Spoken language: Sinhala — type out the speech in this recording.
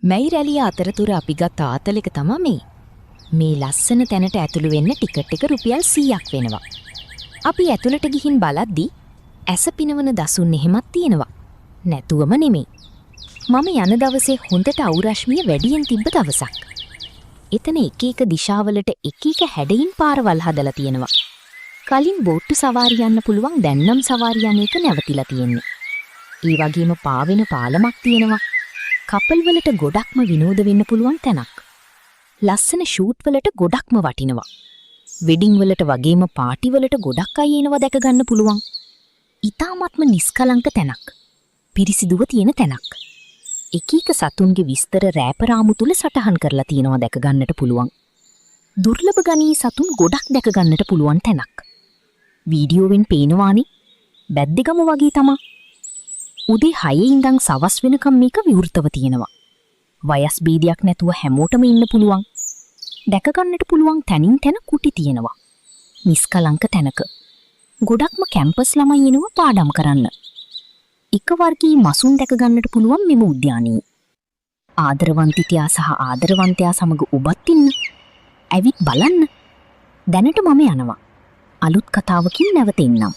මැයි රැලිය අතරතුර අපි ගත් ආතල් එක තමයි මේ ලස්සන තැනට ඇතුළු වෙන්න ටිකට් එක රුපියල් 100ක් වෙනවා. අපි ඇතුළට ගිහින් බලද්දි ඇස පිනවන දසුන් එහෙමත් තියෙනවා. නැතුවම නෙමෙයි. මම යන දවසේ හොඳට අවුරශ්මිය වැඩියෙන් තිබ්බ දවසක්. එතන එක එක දිශාවලට එක එක හැඩයින් පාරවල් හදලා තියෙනවා. කලින් බෝට්ටු සවාරි යන්න පුළුවන් දැන් නම් සවාරි යන එක නැවතිලා තියෙන්නේ. ඒ වගේම පාවෙන පාලමක් තියෙනවා. කපල් වලට ගොඩක්ම විනෝද වෙන්න පුළුවන් තැනක්. ලස්සන ෂූට් වලට ගොඩක්ම වටිනවා. වෙඩින් වලට වගේම පාටි වලට ගොඩක් අය එනවා දැක ගන්න පුළුවන්. ඊටාත්ම නිස්කලංක තැනක්. පිරිසිදුව තියෙන තැනක්. එක එක සතුන්ගේ විස්තර රෑපරාමු තුල සටහන් කරලා තියෙනවා දැක ගන්නට පුළුවන්. දුර්ලභ ගණී සතුන් ගොඩක් දැක ගන්නට පුළුවන් තැනක්. වීඩියෝවෙන් පේනවානේ බැද්දගම වගේ තමයි. උදේ 6 ඉඳන් සවස් වෙනකම් මේක විවෘතව තියෙනවා. වයස් බීඩියක් නැතුව හැමෝටම ඉන්න පුළුවන්. දැක ගන්නට පුළුවන් තැනින් තැන කුටි තියෙනවා. නිස්කලංක තැනක. ගොඩක්ම කැම්පස් ළමයි එනවා පාඩම් කරන්න. එක වර්ගී මසුන් දැක ගන්නට පුළුවන් මෙම උද්‍යානයේ. ආදරවන්තිතයා සහ ආදරවන්තයා සමග ඔබත් ඉන්න. ඇවිත් බලන්න. දැනට මම යනවා. අලුත් කතාවකින් නැවත එන්නම්.